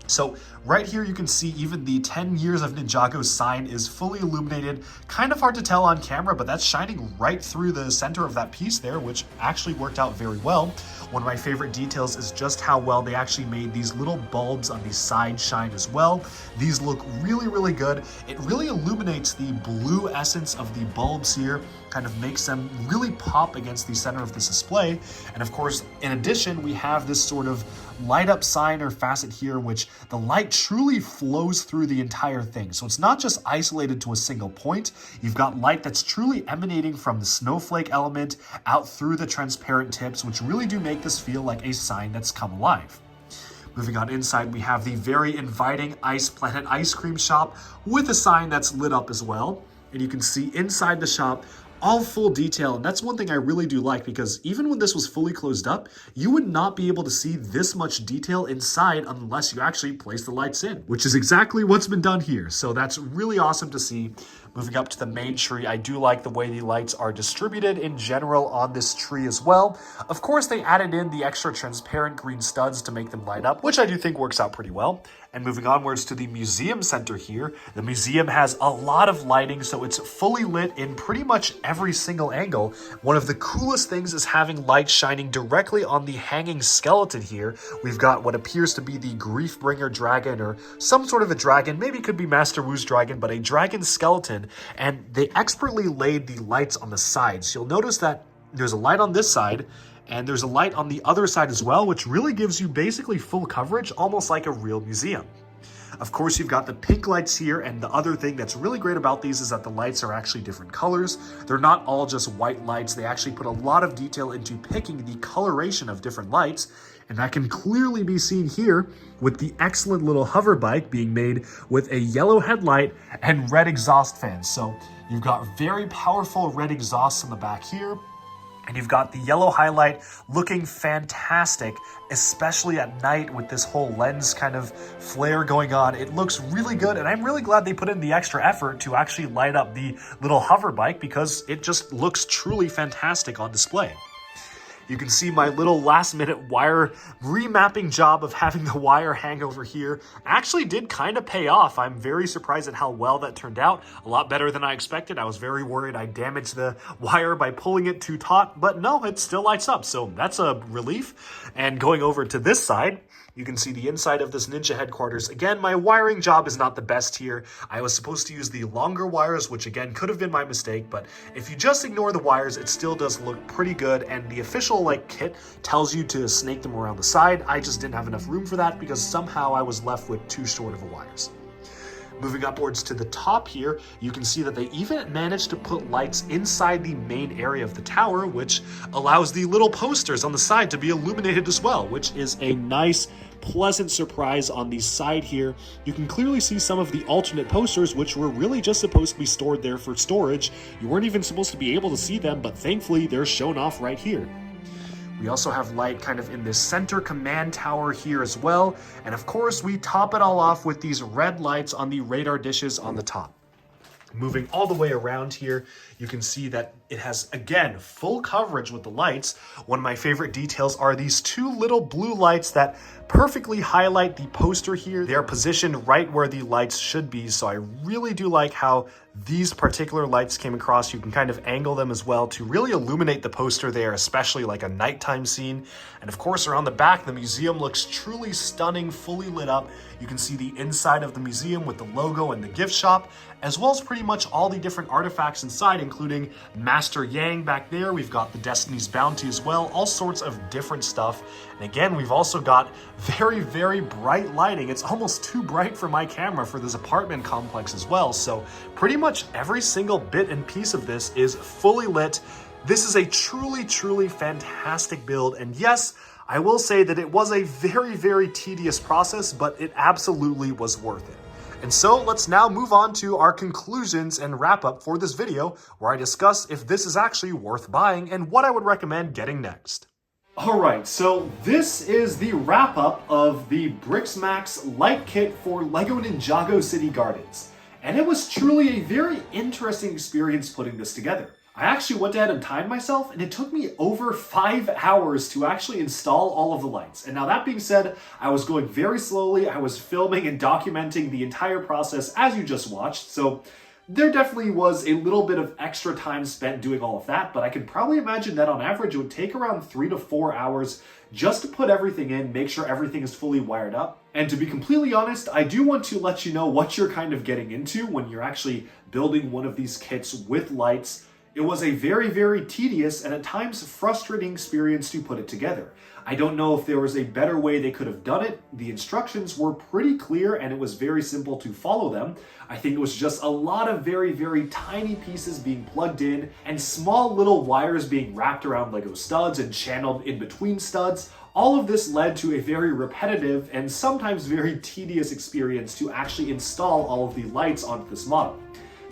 So right here you can see even the 10 years of Ninjago sign is fully illuminated. Kind of hard to tell on camera, but that's shining right through the center of that piece there, which actually worked out very well. One of my favorite details is just how well they actually made these little bulbs on the side shine as well. These look really, really good. It really illuminates the blue essence of the bulbs here, kind of makes them really pop against the center of this display. And of course, in addition, we have this sort of light up sign or facet here, which the light truly flows through the entire thing. So it's not just isolated to a single point. You've got light that's truly emanating from the snowflake element out through the transparent tips, which really do make this feel like a sign that's come alive. Moving on inside, we have the very inviting Ice Planet ice cream shop with a sign that's lit up as well. And you can see inside the shop all full detail, and that's one thing I really do like, because even when this was fully closed up, you would not be able to see this much detail inside unless you actually place the lights in, which is exactly what's been done here. So that's really awesome to see. Moving up to the main tree, I do like the way the lights are distributed in general on this tree as well. Of course, they added in the extra transparent green studs to make them light up, which I do think works out pretty well. And moving onwards to the museum center here, the museum has a lot of lighting, so it's fully lit in pretty much every single angle. One of the coolest things is having lights shining directly on the hanging skeleton here. We've got what appears to be the Griefbringer dragon, or some sort of a dragon, maybe it could be Master Wu's dragon, but a dragon skeleton, and they expertly laid the lights on the sides. You'll notice that there's a light on this side, and there's a light on the other side as well, which really gives you basically full coverage, almost like a real museum. Of course, you've got the pink lights here, and the other thing that's really great about these is that the lights are actually different colors. They're not all just white lights. They actually put a lot of detail into picking the coloration of different lights, and that can clearly be seen here with the excellent little hover bike being made with a yellow headlight and red exhaust fans. So you've got very powerful red exhausts on the back here, and you've got the yellow highlight looking fantastic, especially at night with this whole lens kind of flare going on. It looks really good, and I'm really glad they put in the extra effort to actually light up the little hover bike because it just looks truly fantastic on display. You can see my little last-minute wire remapping job of having the wire hang over here actually did kind of pay off. I'm very surprised at how well that turned out. A lot better than I expected. I was very worried I damaged the wire by pulling it too taut, but no, it still lights up, so that's a relief. And going over to this side, you can see the inside of this Ninja headquarters. Again, my wiring job is not the best here. I was supposed to use the longer wires, which again could have been my mistake, but if you just ignore the wires, it still does look pretty good, and the official kit tells you to snake them around the side. I just didn't have enough room for that because somehow I was left with too short of a wires. Moving upwards to the top here, you can see that they even managed to put lights inside the main area of the tower, which allows the little posters on the side to be illuminated as well, which is a nice, pleasant surprise on the side here. You can clearly see some of the alternate posters, which were really just supposed to be stored there for storage. You weren't even supposed to be able to see them, but thankfully they're shown off right here. We also have light kind of in this center command tower here as well. And of course, we top it all off with these red lights on the radar dishes on the top. Moving all the way around here, you can see that it has, again, full coverage with the lights. One of my favorite details are these two little blue lights that perfectly highlight the poster here. They are positioned right where the lights should be, so I really do like how these particular lights came across. You can kind of angle them as well to really illuminate the poster there, especially like a nighttime scene. And of course, around the back, the museum looks truly stunning, fully lit up. You can see the inside of the museum with the logo and the gift shop, as well as pretty much all the different artifacts inside, including Master Yang back there. We've got the Destiny's Bounty as well, all sorts of different stuff. And again, we've also got very, very bright lighting. It's almost too bright for my camera for this apartment complex as well. So pretty much every single bit and piece of this is fully lit. This is a truly, truly fantastic build. And yes, I will say that it was a very, very tedious process, but it absolutely was worth it. And so let's now move on to our conclusions and wrap up for this video, where I discuss if this is actually worth buying and what I would recommend getting next. Alright, so this is the wrap up of the BricksMax light kit for LEGO Ninjago City Gardens. And it was truly a very interesting experience putting this together. I actually went ahead and timed myself, and it took me over 5 hours to actually install all of the lights. And now that being said, I was going very slowly. I was filming and documenting the entire process as you just watched, so there definitely was a little bit of extra time spent doing all of that, but I could probably imagine that on average it would take around 3 to 4 hours just to put everything in, make sure everything is fully wired up. And to be completely honest, I do want to let you know what you're kind of getting into when you're actually building one of these kits with lights. It was a very, very tedious and at times frustrating experience to put it together. I don't know if there was a better way they could have done it. The instructions were pretty clear and it was very simple to follow them. I think it was just a lot of very, very tiny pieces being plugged in and small little wires being wrapped around Lego studs and channeled in between studs. All of this led to a very repetitive and sometimes very tedious experience to actually install all of the lights onto this model.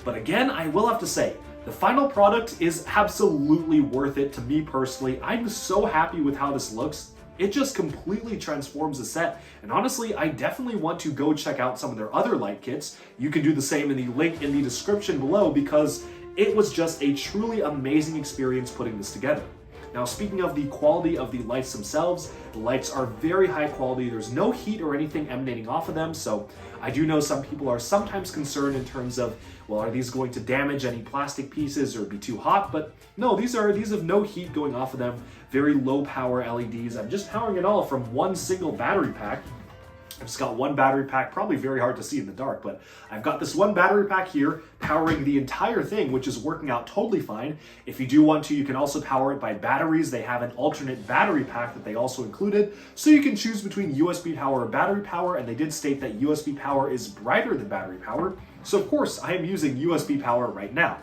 But again, I will have to say, the final product is absolutely worth it to me personally. I'm so happy with how this looks. It just completely transforms the set. And honestly, I definitely want to go check out some of their other light kits. You can do the same in the link in the description below because it was just a truly amazing experience putting this together. Now, speaking of the quality of the lights themselves, the lights are very high quality. There's no heat or anything emanating off of them. So I do know some people are sometimes concerned in terms of, well, are these going to damage any plastic pieces or be too hot? But no, these have no heat going off of them. Very low power LEDs. I'm just powering it all from one single battery pack. I've just got one battery pack, probably very hard to see in the dark, but I've got this one battery pack here powering the entire thing, which is working out totally fine. If you do want to, you can also power it by batteries. They have an alternate battery pack that they also included, so you can choose between USB power or battery power, and they did state that USB power is brighter than battery power. So of course, I am using USB power right now.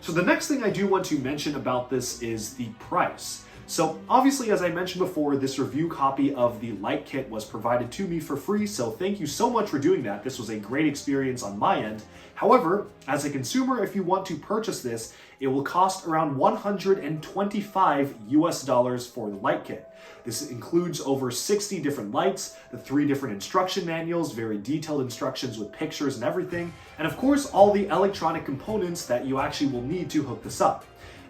So the next thing I do want to mention about this is the price. So obviously, as I mentioned before, this review copy of the light kit was provided to me for free, so thank you so much for doing that. This was a great experience on my end. However, as a consumer, if you want to purchase this, it will cost around $125 US for the light kit. This includes over 60 different lights, the 3 different instruction manuals, very detailed instructions with pictures and everything, and of course all the electronic components that you actually will need to hook this up.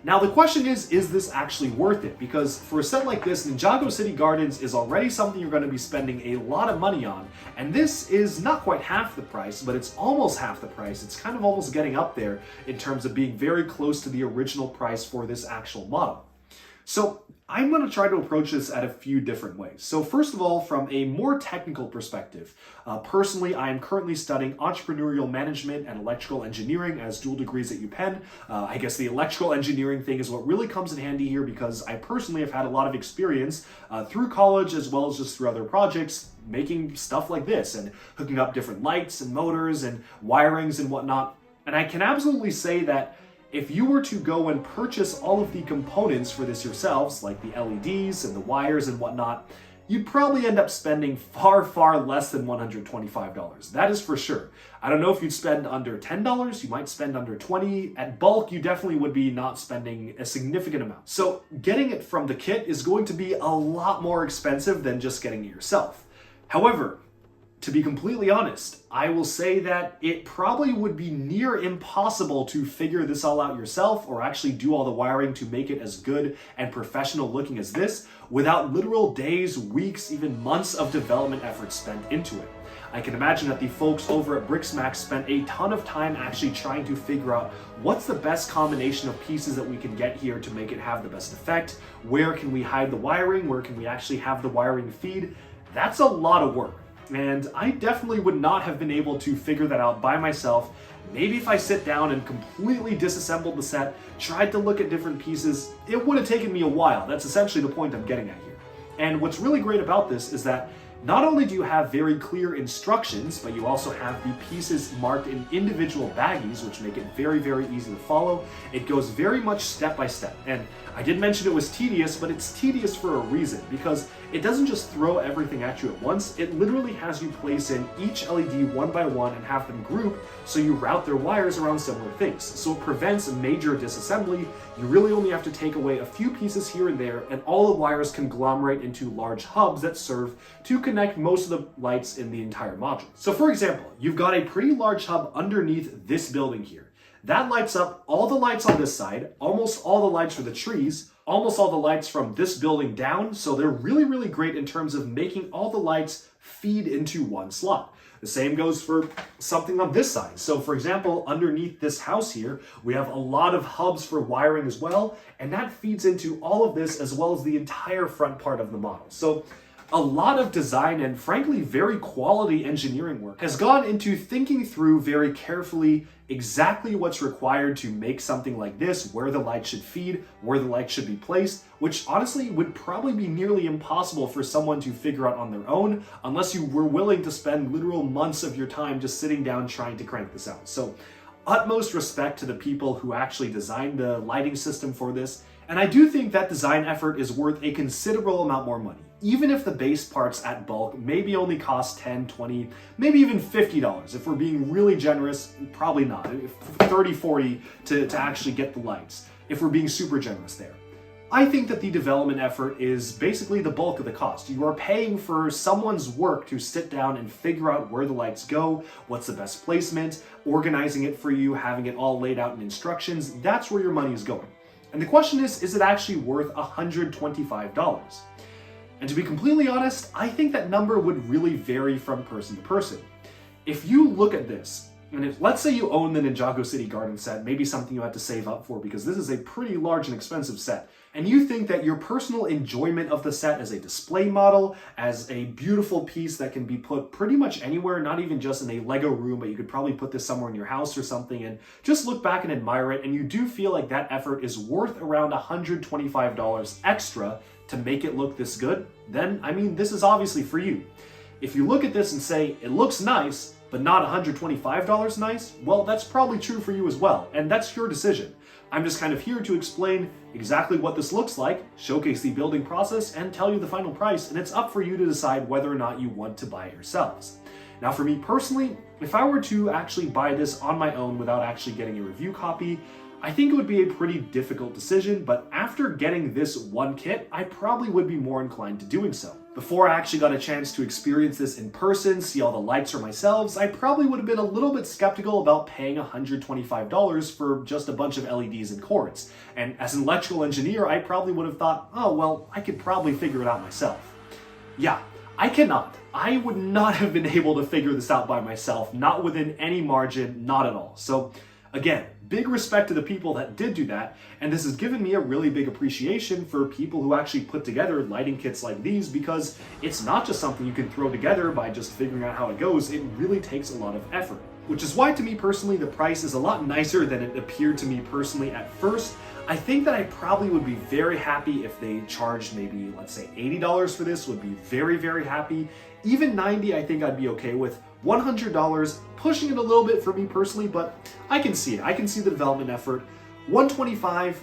Now the question is this actually worth it? Because for a set like this, Ninjago City Gardens is already something you're going to be spending a lot of money on, and this is not quite half the price, but it's almost half the price. It's kind of almost getting up there in terms of being very close to the original price for this actual model. So I'm going to try to approach this at a few different ways. So first of all, from a more technical perspective, personally, I am currently studying entrepreneurial management and electrical engineering as dual degrees at UPenn. I guess the electrical engineering thing is what really comes in handy here, because I personally have had a lot of experience through college as well as just through other projects making stuff like this and hooking up different lights and motors and wirings and whatnot. And I can absolutely say that if you were to go and purchase all of the components for this yourselves, like the LEDs and the wires and whatnot, you'd probably end up spending far, far less than $125. That is for sure. I don't know if you'd spend under $10, you might spend under $20. At bulk, you definitely would be not spending a significant amount. So getting it from the kit is going to be a lot more expensive than just getting it yourself. However, to be completely honest, I will say that it probably would be near impossible to figure this all out yourself or actually do all the wiring to make it as good and professional looking as this without literal days, weeks, even months of development effort spent into it. I can imagine that the folks over at BricksMax spent a ton of time actually trying to figure out what's the best combination of pieces that we can get here to make it have the best effect, where can we hide the wiring, where can we actually have the wiring feed. That's a lot of work. And I definitely would not have been able to figure that out by myself. Maybe if I sit down and completely disassembled the set, tried to look at different pieces, it would have taken me a while. That's essentially the point I'm getting at here. And what's really great about this is that not only do you have very clear instructions, but you also have the pieces marked in individual baggies, which make it very, very easy to follow. It goes very much step by step. And I did mention it was tedious, but it's tedious for a reason, because it doesn't just throw everything at you at once. It literally has you place in each LED one by one and have them group so you route their wires around similar things. So it prevents major disassembly. You really only have to take away a few pieces here and there, and all the wires conglomerate into large hubs that serve to connect most of the lights in the entire module. So for example, you've got a pretty large hub underneath this building here. That lights up all the lights on this side, almost all the lights for the trees, almost all the lights from this building down, so they're really, really great in terms of making all the lights feed into one slot. The same goes for something on this side. So for example, underneath this house here, we have a lot of hubs for wiring as well, and that feeds into all of this as well as the entire front part of the model. So a lot of design and frankly very quality engineering work has gone into thinking through very carefully exactly what's required to make something like this, where the light should feed, where the light should be placed, which honestly would probably be nearly impossible for someone to figure out on their own unless you were willing to spend literal months of your time just sitting down trying to crank this out. So utmost respect to the people who actually designed the lighting system for this. And I do think that design effort is worth a considerable amount more money. Even if the base parts at bulk maybe only cost $10, $20, maybe even $50. If we're being really generous, probably not. $30, $40 to actually get the lights, if we're being super generous there. I think that the development effort is basically the bulk of the cost. You are paying for someone's work to sit down and figure out where the lights go, what's the best placement, organizing it for you, having it all laid out in instructions. That's where your money is going. And the question is it actually worth $125? And to be completely honest, I think that number would really vary from person to person. If you look at this, And if, let's say you own the Ninjago City Garden set, maybe something you had to save up for because this is a pretty large and expensive set, and you think that your personal enjoyment of the set as a display model, as a beautiful piece that can be put pretty much anywhere, not even just in a Lego room, but you could probably put this somewhere in your house or something and just look back and admire it, and you do feel like that effort is worth around $125 extra to make it look this good, then, I mean, this is obviously for you. If you look at this and say, it looks nice, but not $125 nice, well, that's probably true for you as well, and that's your decision. I'm just kind of here to explain exactly what this looks like, showcase the building process, and tell you the final price, and it's up for you to decide whether or not you want to buy it yourselves. Now for me personally, if I were to actually buy this on my own without actually getting a review copy, I think it would be a pretty difficult decision, but after getting this one kit, I probably would be more inclined to doing so. Before I actually got a chance to experience this in person, see all the lights for myself, I probably would have been a little bit skeptical about paying $125 for just a bunch of LEDs and cords. And as an electrical engineer, I probably would have thought, oh, well, I could probably figure it out myself. Yeah, I cannot. I would not have been able to figure this out by myself, not within any margin, not at all. So again, big respect to the people that did do that, and this has given me a really big appreciation for people who actually put together lighting kits like these, because it's not just something you can throw together by just figuring out how it goes. It really takes a lot of effort, which is why to me personally the price is a lot nicer than it appeared to me personally at first. I think that I probably would be very happy if they charged maybe, let's say $80 for this, would be very, very happy. Even $90 I think I'd be okay with. $100, pushing it a little bit for me personally, but I can see it. I can see the development effort. $125,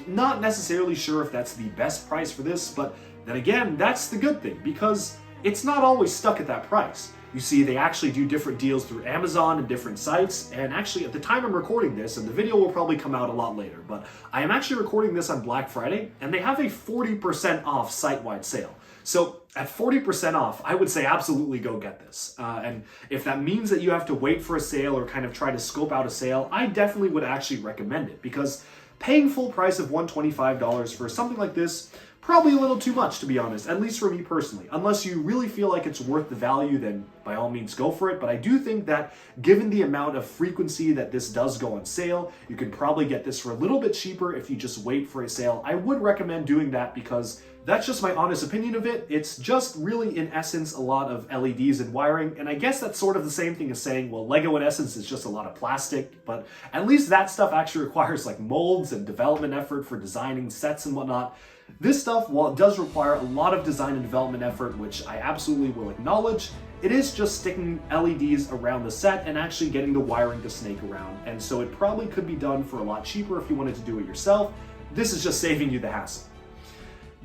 not necessarily sure if that's the best price for this, but then again, that's the good thing, because it's not always stuck at that price. You see, they actually do different deals through Amazon and different sites, and actually at the time I'm recording this, and the video will probably come out a lot later, but I am actually recording this on Black Friday, and they have a 40% off site-wide sale. So at 40% off, I would say absolutely go get this. And if that means that you have to wait for a sale or kind of try to scope out a sale, I definitely would actually recommend it, because paying full price of $125 for something like this, probably a little too much, to be honest, at least for me personally. Unless you really feel like it's worth the value, then by all means go for it. But I do think that given the amount of frequency that this does go on sale, you can probably get this for a little bit cheaper if you just wait for a sale. I would recommend doing that, because that's just my honest opinion of it. It's just really, in essence, a lot of LEDs and wiring, and I guess that's sort of the same thing as saying, well, Lego in essence is just a lot of plastic, but at least that stuff actually requires like molds and development effort for designing sets and whatnot. This stuff, while it does require a lot of design and development effort, which I absolutely will acknowledge, it is just sticking LEDs around the set and actually getting the wiring to snake around, and so it probably could be done for a lot cheaper if you wanted to do it yourself. This is just saving you the hassle.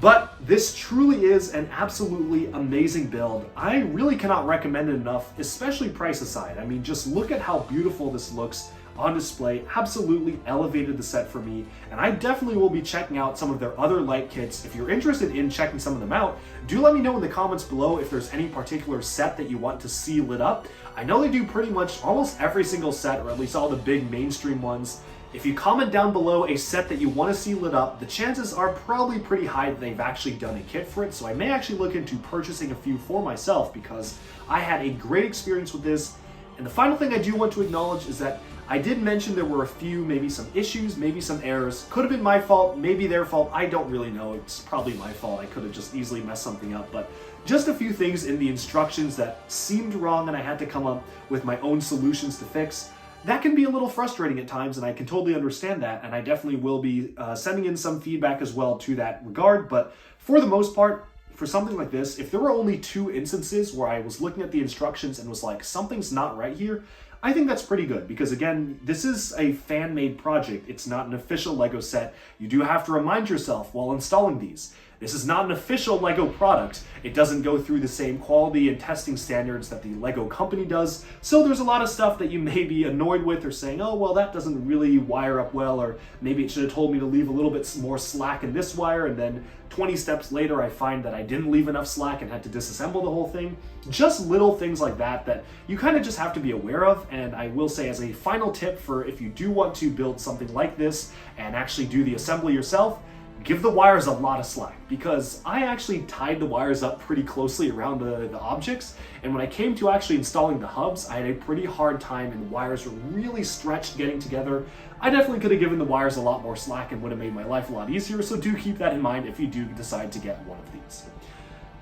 But this truly is an absolutely amazing build. I really cannot recommend it enough, especially price aside. I mean, just look at how beautiful this looks on display. Absolutely elevated the set for me, and I definitely will be checking out some of their other light kits. If you're interested in checking some of them out, do let me know in the comments below if there's any particular set that you want to see lit up. I know they do pretty much almost every single set, or at least all the big mainstream ones. If you comment down below a set that you want to see lit up, the chances are probably pretty high that they've actually done a kit for it, so I may actually look into purchasing a few for myself, because I had a great experience with this. And the final thing I do want to acknowledge is that I did mention there were a few, maybe some issues, maybe some errors. Could have been my fault, maybe their fault, I don't really know. It's probably my fault. I could have just easily messed something up, but just a few things in the instructions that seemed wrong and I had to come up with my own solutions to fix. That can be a little frustrating at times, and I can totally understand that, and I definitely will be sending in some feedback as well to that regard. But for the most part, for something like this, if there were only 2 instances where I was looking at the instructions and was like, something's not right here, I think that's pretty good, because again, this is a fan-made project. It's not an official Lego set. You do have to remind yourself while installing these. This is not an official Lego product. It doesn't go through the same quality and testing standards that the Lego company does. So there's a lot of stuff that you may be annoyed with, or saying, oh, well, that doesn't really wire up well, or maybe it should have told me to leave a little bit more slack in this wire, and then 20 steps later I find that I didn't leave enough slack and had to disassemble the whole thing. Just little things like that that you kind of just have to be aware of. And I will say, as a final tip for if you do want to build something like this and actually do the assembly yourself, give the wires a lot of slack, because I actually tied the wires up pretty closely around the objects, and when I came to actually installing the hubs, I had a pretty hard time and the wires were really stretched getting together. I definitely could have given the wires a lot more slack and would have made my life a lot easier, so do keep that in mind if you do decide to get one of these.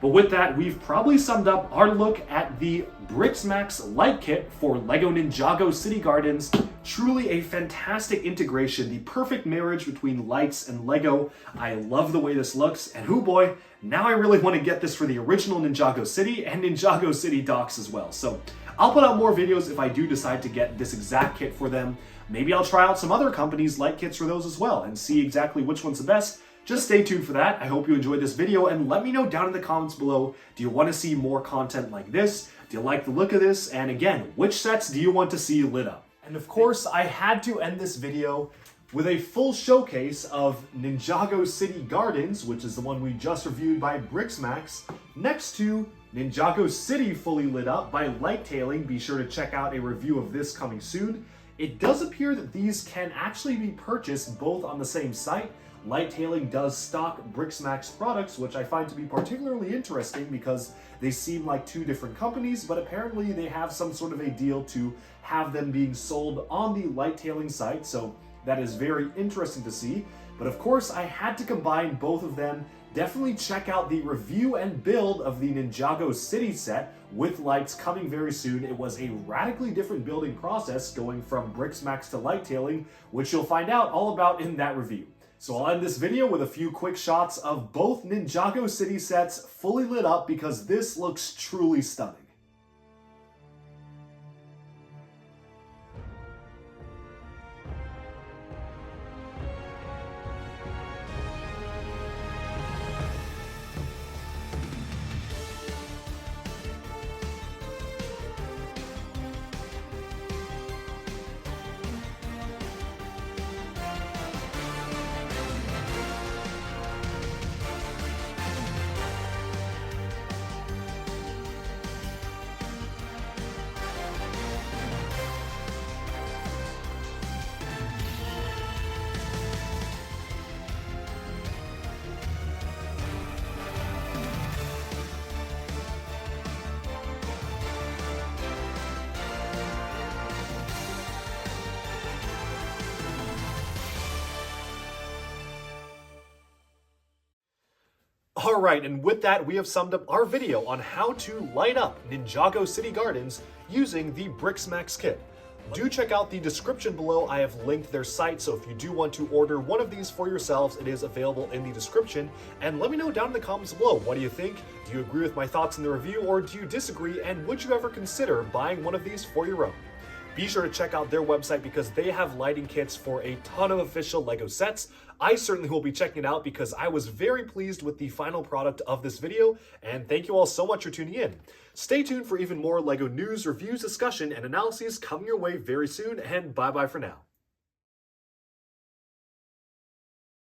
But with that, we've probably summed up our look at the BricksMax Light Kit for LEGO Ninjago City Gardens. Truly a fantastic integration, the perfect marriage between lights and LEGO. I love the way this looks, and oh boy, now I really want to get this for the original Ninjago City and Ninjago City docks as well. So I'll put out more videos if I do decide to get this exact kit for them. Maybe I'll try out some other companies' light kits for those as well and see exactly which one's the best. Just stay tuned for that. I hope you enjoyed this video and let me know down in the comments below, do you want to see more content like this? Do you like the look of this? And again, which sets do you want to see lit up? And of course, I had to end this video with a full showcase of Ninjago City Gardens, which is the one we just reviewed by BricksMax, next to Ninjago City fully lit up by Lighttailing. Be sure to check out a review of this coming soon. It does appear that these can actually be purchased both on the same site. Lighttailing does stock BricksMax products, which I find to be particularly interesting because they seem like two different companies, but apparently they have some sort of a deal to have them being sold on the Lighttailing site, so that is very interesting to see. But of course, I had to combine both of them. Definitely check out the review and build of the Ninjago City set with lights coming very soon. It was a radically different building process going from BricksMax to Lighttailing, which you'll find out all about in that review. So I'll end this video with a few quick shots of both Ninjago City sets fully lit up because this looks truly stunning. Alright, and with that, we have summed up our video on how to light up Ninjago City Gardens using the BricksMax kit. Do check out the description below. I have linked their site, so if you do want to order one of these for yourselves, it is available in the description. And let me know down in the comments below, what do you think? Do you agree with my thoughts in the review, or do you disagree? And would you ever consider buying one of these for your own? Be sure to check out their website because they have lighting kits for a ton of official LEGO sets. I certainly will be checking it out because I was very pleased with the final product of this video, and thank you all so much for tuning in. Stay tuned for even more LEGO news, reviews, discussion, and analyses coming your way very soon, and bye-bye for now.